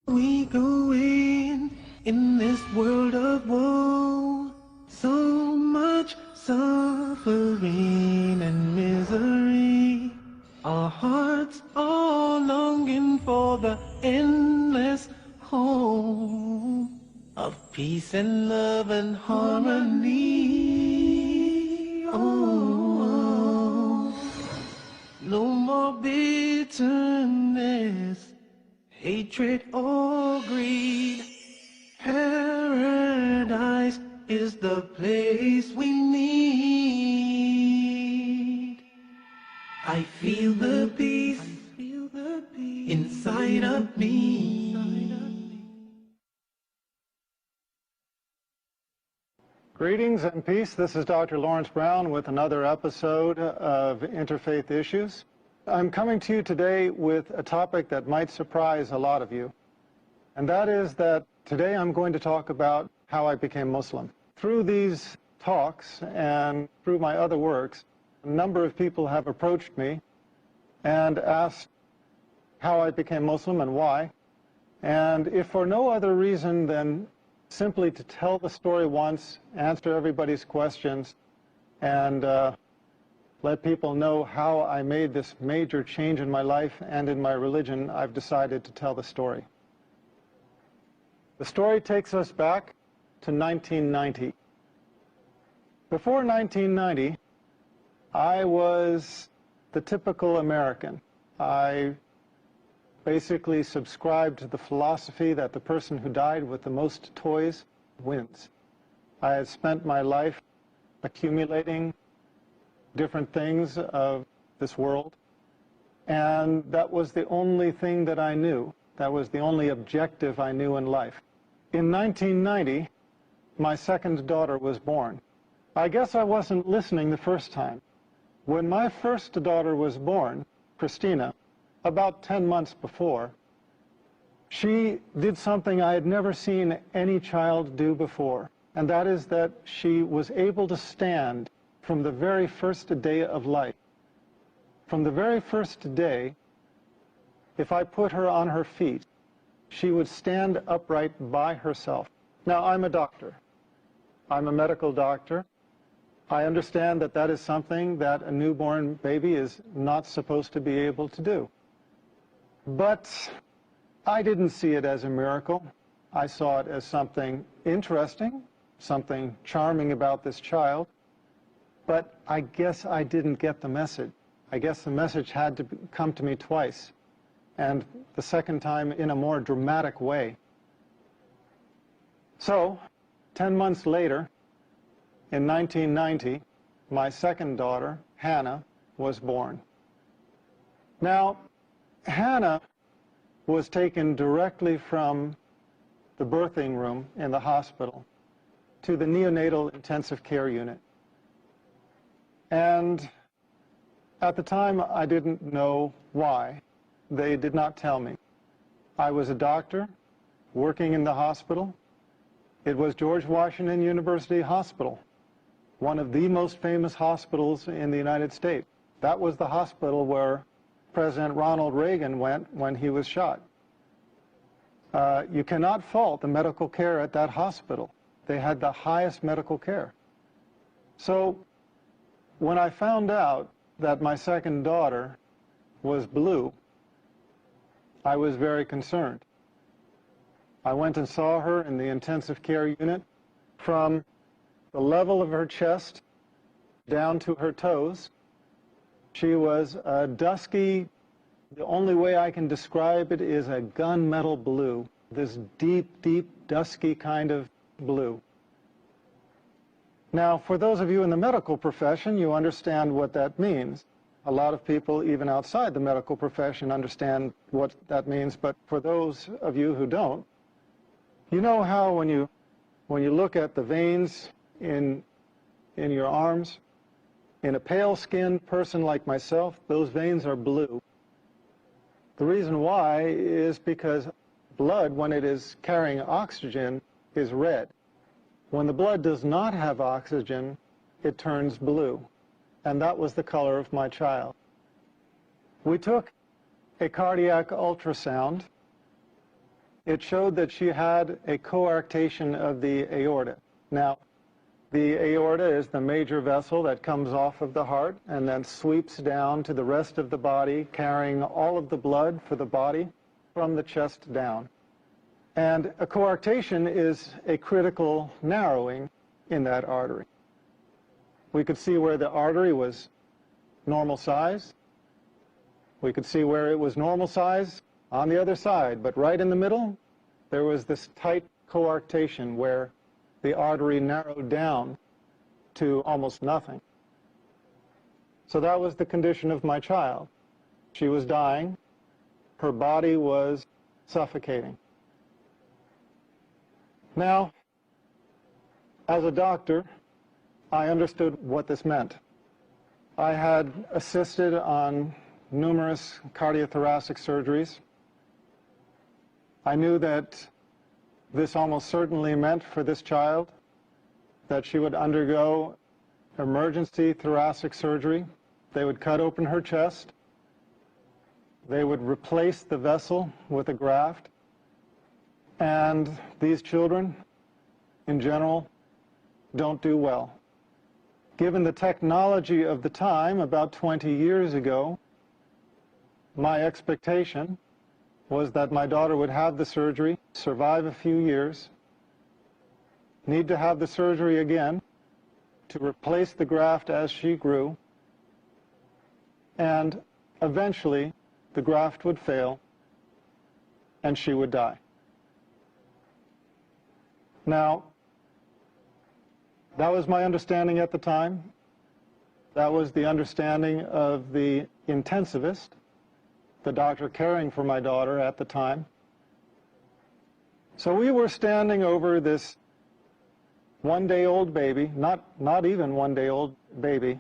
We go in this world of woe, so much suffering and misery. Our hearts are longing for the endless home of peace and love and harmony. Oh, no more bitterness, hatred or greed. Paradise is the place we need. I feel the peace inside of me. Greetings and peace. This is Dr. Laurence Brown with another episode of Interfaith Issues. I'm coming to you today with a topic that might surprise a lot of you. And that is that today I'm going to talk about how I became Muslim. Through these talks and through my other works, a number of people have approached me and asked how I became Muslim and why. And if for no other reason than simply to tell the story once, answer everybody's questions, and let people know how I made this major change in my life and in my religion, I've decided to tell the story. The story takes us back to 1990. Before 1990, I was the typical American. I basically subscribed to the philosophy that the person who died with the most toys wins. I had spent my life accumulating different things of this world, and that was the only thing that I knew. That was the only objective I knew in life. In 1990, my second daughter was born. I guess I wasn't listening the first time. When my first daughter was born, Christina, about 10 months before, she did something I had never seen any child do before, and that is that she was able to stand from the very first day of life. From the very first day, if I put her on her feet, she would stand upright by herself. Now, I'm a doctor. I'm a medical doctor. I understand that that is something that a newborn baby is not supposed to be able to do. But I didn't see it as a miracle. I saw it as something interesting, something charming about this child. But I guess I didn't get the message. I guess the message had to come to me twice, and the second time in a more dramatic way. So, 10 months later, in 1990, my second daughter, Hannah, was born. Now, Hannah was taken directly from the birthing room in the hospital to the neonatal intensive care unit. And at the time, I didn't know why. They did not tell me. I was a doctor working in the hospital. It was George Washington University Hospital, one of the most famous hospitals in the United States. That was the hospital where President Ronald Reagan went when he was shot. You cannot fault the medical care at that hospital. They had the highest medical care. So when I found out that my second daughter was blue, I was very concerned. I went and saw her in the intensive care unit. From the level of her chest down to her toes, she was a dusky, the only way I can describe it is a gunmetal blue, this deep, deep, dusky kind of blue. Now, for those of you in the medical profession, you understand what that means. A lot of people, even outside the medical profession, understand what that means, but for those of you who don't, you know how when you look at the veins in your arms, in a pale-skinned person like myself, those veins are blue. The reason why is because blood, when it is carrying oxygen, is red. When the blood does not have oxygen, it turns blue. And that was the color of my child. We took a cardiac ultrasound it showed that she had a coarctation of the aorta. Now, the aorta is the major vessel that comes off of the heart and then sweeps down to the rest of the body, carrying all of the blood for the body from the chest down. And a coarctation is a critical narrowing in that artery. We could see where the artery was normal size. We could see where it was normal size on the other side, but right in the middle, there was this tight coarctation where the artery narrowed down to almost nothing. So that was the condition of my child. She was dying. Her body was suffocating. Now, as a doctor, I understood what this meant. I had assisted on numerous cardiothoracic surgeries. I knew that this almost certainly meant for this child that she would undergo emergency thoracic surgery. They would cut open her chest. They would replace the vessel with a graft. And these children, in general, don't do well. Given the technology of the time, about 20 years ago, my expectation was that my daughter would have the surgery, survive a few years, need to have the surgery again to replace the graft as she grew, and eventually the graft would fail and she would die. Now, that was my understanding at the time. That was the understanding of the intensivist, the doctor caring for my daughter at the time. So we were standing over this one-day-old baby, not even one-day-old baby,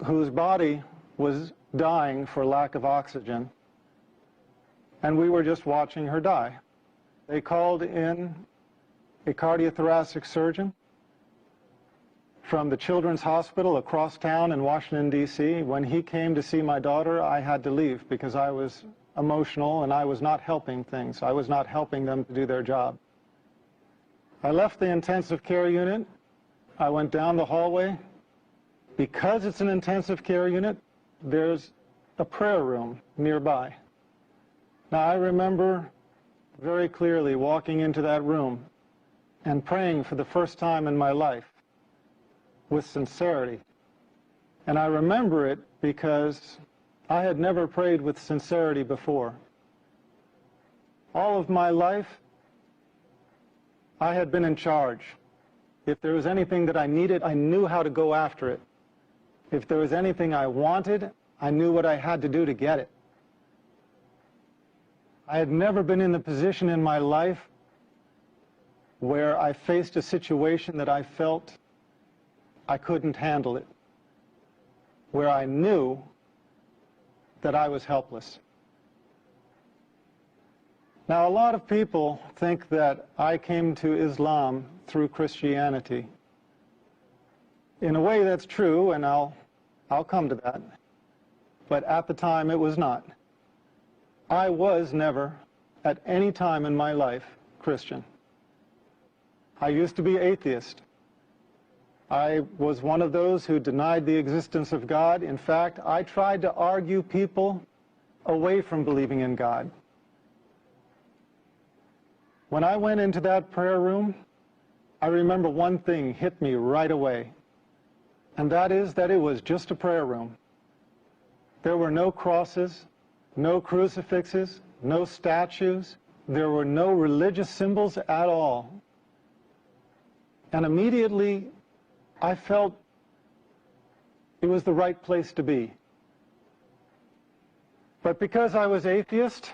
whose body was dying for lack of oxygen, and we were just watching her die. They called in a cardiothoracic surgeon from the Children's Hospital across town in Washington, D.C. When he came to see my daughter, I had to leave because I was emotional and I was not helping things. I was not helping them to do their job. I left the intensive care unit. I went down the hallway. Because it's an intensive care unit, there's a prayer room nearby. Now, I remember very clearly walking into that room and praying for the first time in my life with sincerity. And I remember it because I had never prayed with sincerity before. All of my life, I had been in charge. If there was anything that I needed, I knew how to go after it. If there was anything I wanted, I knew what I had to do to get it. I had never been in the position in my life where I faced a situation that I felt I couldn't handle it, where I knew that I was helpless. Now, a lot of people think that I came to Islam through Christianity. In a way, that's true, and I'll come to that. But at the time, it was not. I was never, at any time in my life, Christian. I used to be atheist. I was one of those who denied the existence of God. In fact, I tried to argue people away from believing in God. When I went into that prayer room, I remember one thing hit me right away, and that is that it was just a prayer room. There were no crosses, no crucifixes, no statues. There were no religious symbols at all. And immediately, I felt it was the right place to be. But because I was atheist,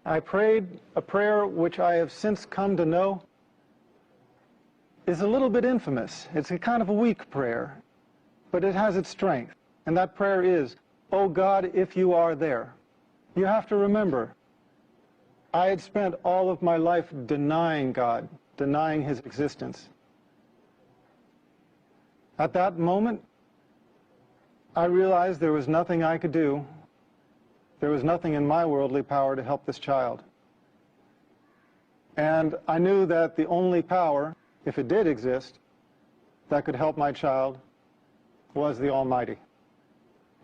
I prayed a prayer which I have since come to know is a little bit infamous. It's a kind of a weak prayer, but it has its strength. And that prayer is, "Oh God, if you are there." You have to remember, I had spent all of my life denying God, denying his existence. At that moment, I realized there was nothing I could do there was nothing in my worldly power to help this child. And I knew that the only power, if it did exist, that could help my child was the Almighty.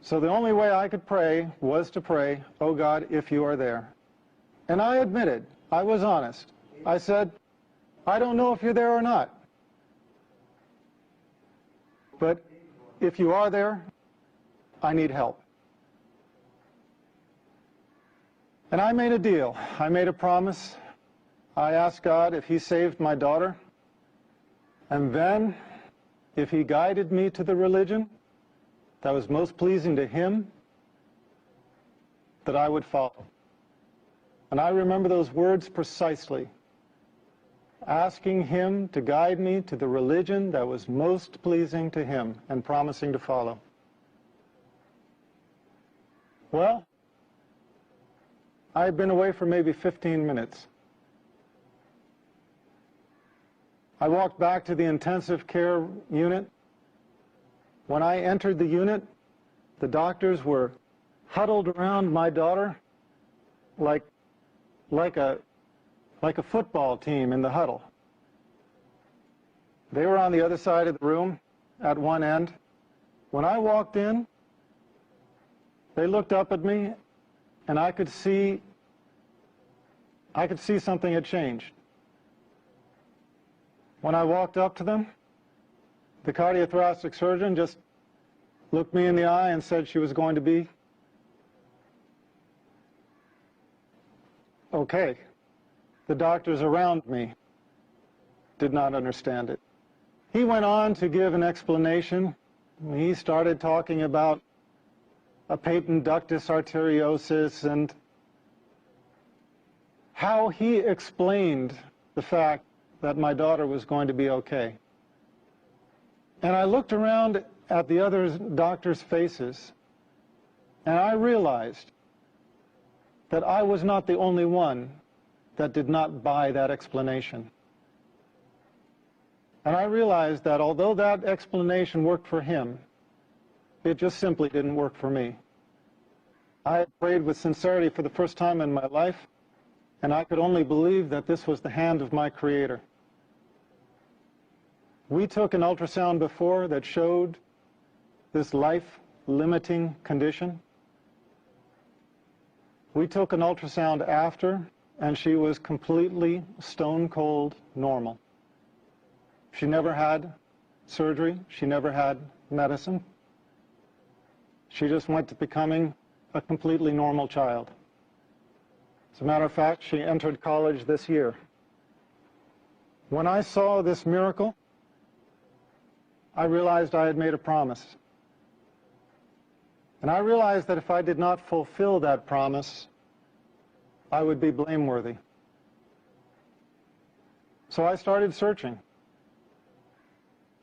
So the only way I could pray was to pray, "Oh God, if you are there." And I admitted, I was honest. I said, "I don't know if you're there or not. But if you are there, I need help." And I made a deal. I made a promise. I asked God if He saved my daughter, and then if He guided me to the religion that was most pleasing to Him, that I would follow. And I remember those words precisely, asking Him to guide me to the religion that was most pleasing to Him and promising to follow. Well, I had been away for maybe 15 minutes. I walked back to the intensive care unit. When I entered the unit, the doctors were huddled around my daughter like a football team in the huddle. They were on the other side of the room at one end. When I walked in, they looked up at me, and I could see something had changed. When I walked up to them, the cardiothoracic surgeon just looked me in the eye and said she was going to be okay. The doctors around me did not understand it. He went on to give an explanation. He started talking about a patent ductus arteriosus and how he explained the fact that my daughter was going to be okay. And I looked around at the other doctors' faces, and I realized that I was not the only one that did not buy that explanation. And I realized that although that explanation worked for him, it just simply didn't work for me. I had prayed with sincerity for the first time in my life, and I could only believe that this was the hand of my Creator. We took an ultrasound before that showed this life-limiting condition. We took an ultrasound after, and she was completely stone-cold normal. She never had surgery. She never had medicine. She just went to becoming a completely normal child. As a matter of fact, she entered college this year. When I saw this miracle, I realized I had made a promise. And I realized that if I did not fulfill that promise, I would be blameworthy. So I started searching.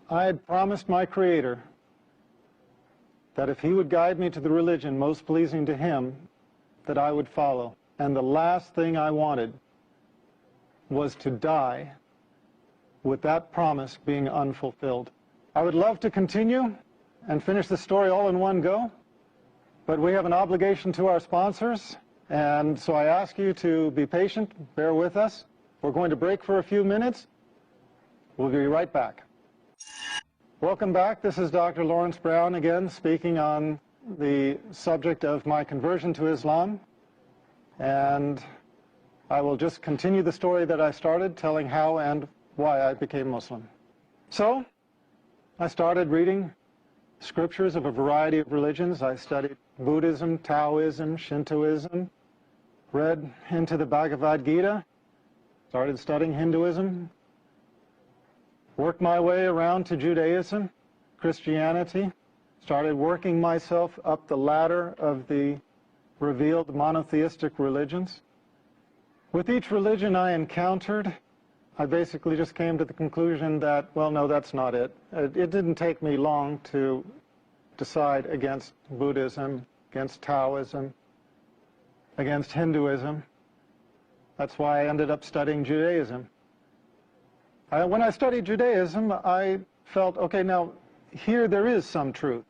I had promised my Creator that if He would guide me to the religion most pleasing to Him, that I would follow. And the last thing I wanted was to die with that promise being unfulfilled. I would love to continue and finish the story all in one go, but we have an obligation to our sponsors, and so I ask you to be patient, bear with us. We're going to break for a few minutes. We'll be right back. Welcome back. This is Dr. Laurence Brown again, speaking on the subject of my conversion to Islam. And I will just continue the story that I started, telling how and why I became Muslim. So, I started reading scriptures of a variety of religions. I studied Buddhism, Taoism, Shintoism, read into the Bhagavad Gita, started studying Hinduism, worked my way around to Judaism, Christianity, started working myself up the ladder of the revealed monotheistic religions. With each religion I encountered, I basically just came to the conclusion that, well, no, that's not it. It didn't take me long to decide against Buddhism, against Taoism, against Hinduism. That's why I ended up studying Judaism. When I studied Judaism, I felt, okay, now here there is some truth,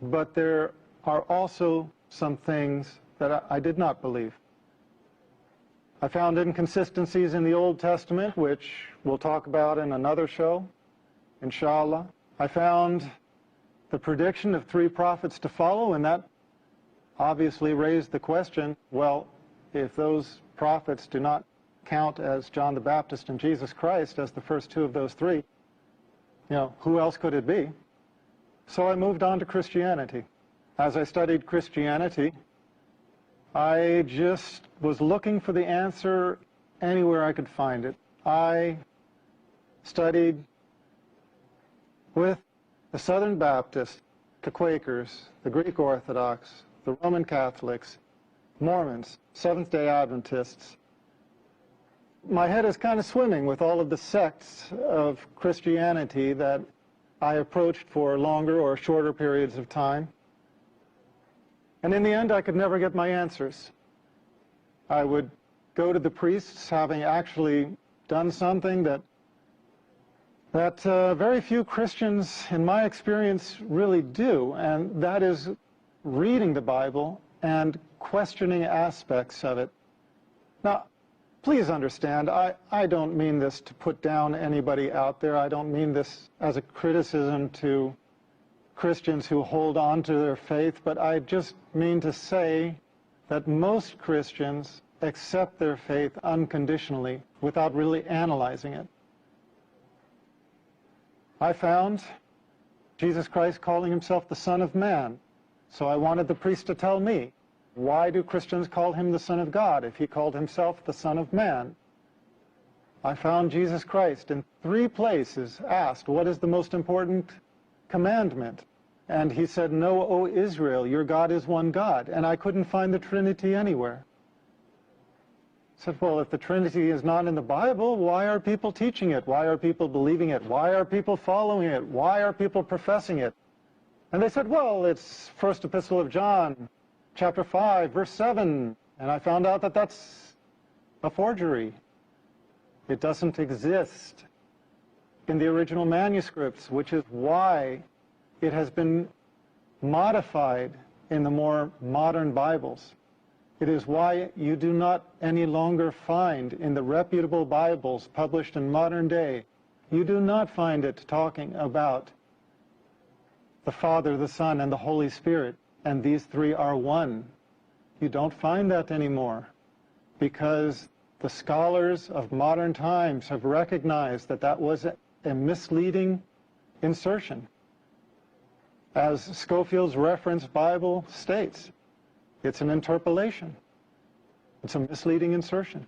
but there are also some things that I did not believe. I found inconsistencies in the Old Testament, which we'll talk about in another show, inshallah. I found the prediction of 3 prophets to follow, and that obviously raised the question, well, if those prophets do not count as John the Baptist and Jesus Christ as the first 2 of those 3, who else could it be? So I moved on to Christianity. As I studied Christianity, I just was looking for the answer anywhere I could find it. I studied with the Southern Baptists, the Quakers, the Greek Orthodox, the Roman Catholics, Mormons, Seventh-day Adventists. My head is kind of swimming with all of the sects of Christianity that I approached for longer or shorter periods of time. And in the end, I could never get my answers. I would go to the priests, having actually done something that very few Christians, in my experience, really do, and that is reading the Bible and questioning aspects of it. Now, please understand, I don't mean this to put down anybody out there. I don't mean this as a criticism to Christians who hold on to their faith, but I just mean to say that most Christians accept their faith unconditionally without really analyzing it. I found Jesus Christ calling himself the Son of Man, so I wanted the priest to tell me, why do Christians call him the Son of God if he called himself the Son of Man? I found Jesus Christ in 3 places asked, what is the most important commandment? And he said, know, O Israel, your God is one God. And I couldn't find the Trinity anywhere. I said, well, if the Trinity is not in the Bible, why are people teaching it? Why are people believing it? Why are people following it? Why are people professing it? And they said, well, it's First Epistle of John, chapter 5, verse 7. And I found out that that's a forgery. It doesn't exist in the original manuscripts, which is why it has been modified in the more modern Bibles. It is why you do not any longer find in the reputable Bibles published in modern day, you do not find it talking about the Father, the Son, and the Holy Spirit, and these 3 are one. You don't find that anymore because the scholars of modern times have recognized that that was a misleading insertion. As Scofield's Reference Bible states, it's an interpolation. It's a misleading insertion.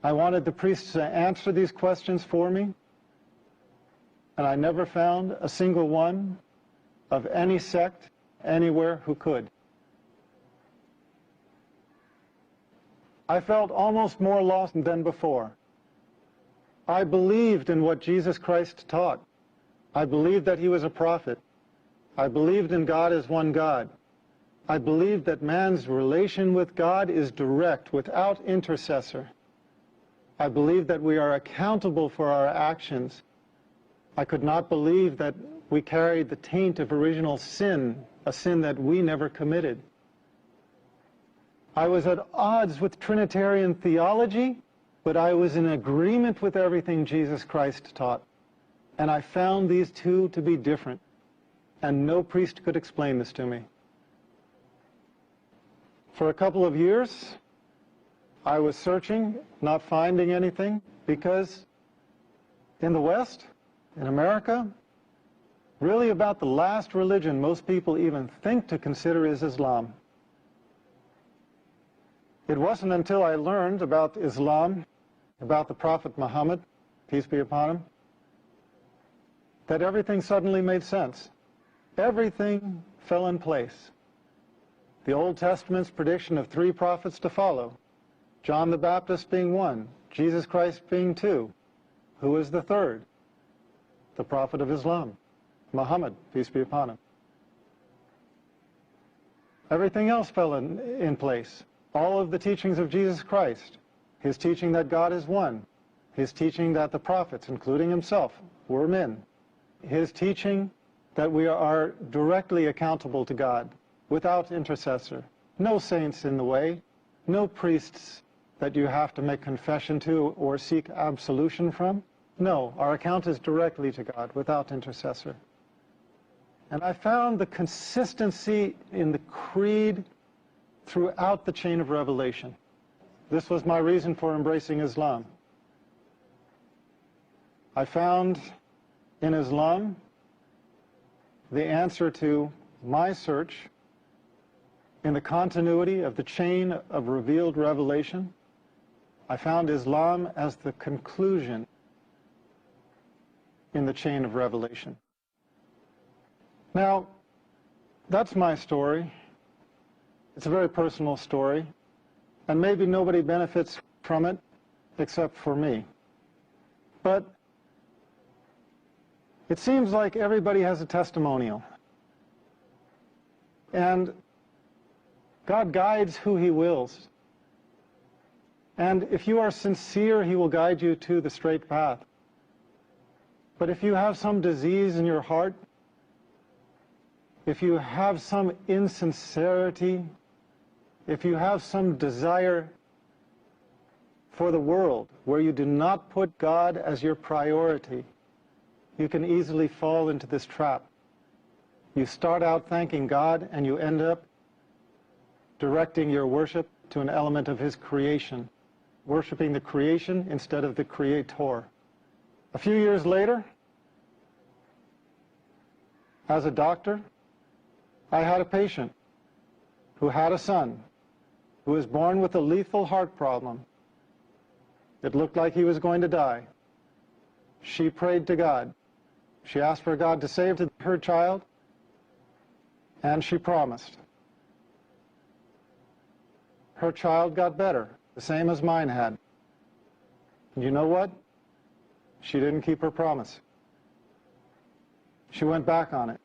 I wanted the priests to answer these questions for me, and I never found a single one of any sect anywhere who could. I felt almost more lost than before. I believed in what Jesus Christ taught. I believed that he was a prophet. I believed in God as one God. I believed that man's relation with God is direct, without intercessor. I believed that we are accountable for our actions. I could not believe that we carried the taint of original sin, a sin that we never committed. I was at odds with Trinitarian theology, but I was in agreement with everything Jesus Christ taught. And I found these 2 to be different. And no priest could explain this to me. For a couple of years, I was searching, not finding anything, because in the West, in America, really about the last religion most people even think to consider is Islam. It wasn't until I learned about Islam, about the Prophet Muhammad, peace be upon him, that everything suddenly made sense. Everything fell in place. The Old Testament's prediction of 3 prophets to follow, John the Baptist being 1, Jesus Christ being 2. Who is the 3rd? The prophet of Islam, Muhammad, peace be upon him. Everything else fell in place. All of the teachings of Jesus Christ, his teaching that God is one, his teaching that the prophets, including himself, were men, his teaching that we are directly accountable to God, without intercessor, No saints in the way, no priests that you have to make confession to or seek absolution from. No, our account is directly to God without intercessor. And I found the consistency in the creed throughout the chain of revelation. This was my reason for embracing Islam. I found in Islam the answer to my search in the continuity of the chain of revealed revelation. I found Islam as the conclusion in the chain of revelation. Now, that's my story. It's a very personal story, and maybe nobody benefits from it except for me. But it seems like everybody has a testimonial. And God guides who He wills. And if you are sincere, He will guide you to the straight path. But if you have some disease in your heart, if you have some insincerity, if you have some desire for the world where you do not put God as your priority, you can easily fall into this trap. You start out thanking God and you end up directing your worship to an element of His creation, worshiping the creation instead of the Creator. A few years later, as a doctor, I had a patient who had a son who was born with a lethal heart problem. It looked like he was going to die. She prayed to God. She asked for God to save her child, and she promised. Her child got better, the same as mine had. And you know what? She didn't keep her promise. She went back on it.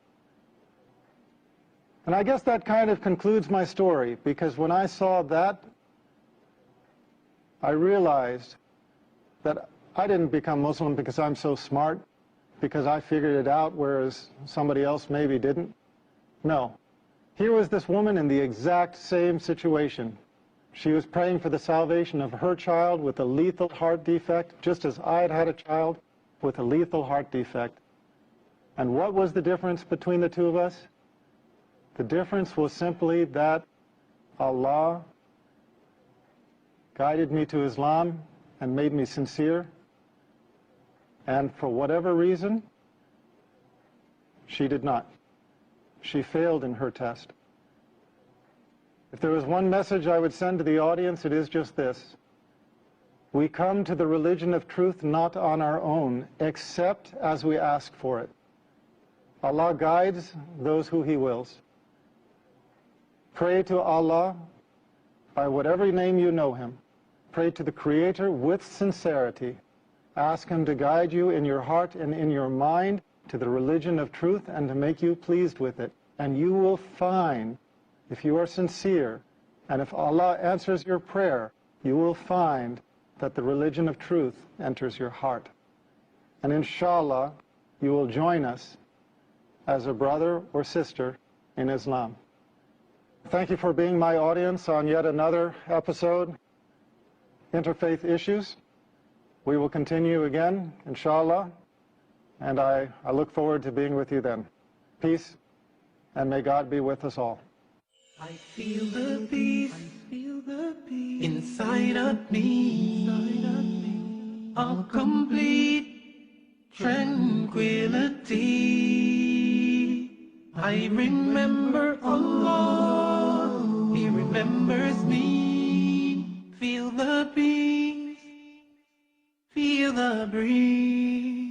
And I guess that kind of concludes my story, because when I saw that, I realized that I didn't become Muslim because I'm so smart, because I figured it out, whereas somebody else maybe didn't. No. Here was this woman in the exact same situation. She was praying for the salvation of her child with a lethal heart defect, just as I had had a child with a lethal heart defect. And what was the difference between the two of us? The difference was simply that Allah guided me to Islam and made me sincere. And for whatever reason, she did not. She failed in her test. If there was one message I would send to the audience, it is just this. We come to the religion of truth not on our own, except as we ask for it. Allah guides those who He wills. Pray to Allah by whatever name you know Him. Pray to the Creator with sincerity. Ask Him to guide you in your heart and in your mind to the religion of truth and to make you pleased with it. And you will find, if you are sincere, and if Allah answers your prayer, you will find that the religion of truth enters your heart. And inshallah, you will join us as a brother or sister in Islam. Thank you for being my audience on yet another episode, Interfaith Issues. We will continue again, inshallah, and I look forward to being with you then. Peace, and may God be with us all. I feel the peace, inside of me, all complete tranquility. I remember Allah, He remembers me. Feel the peace, feel the breeze.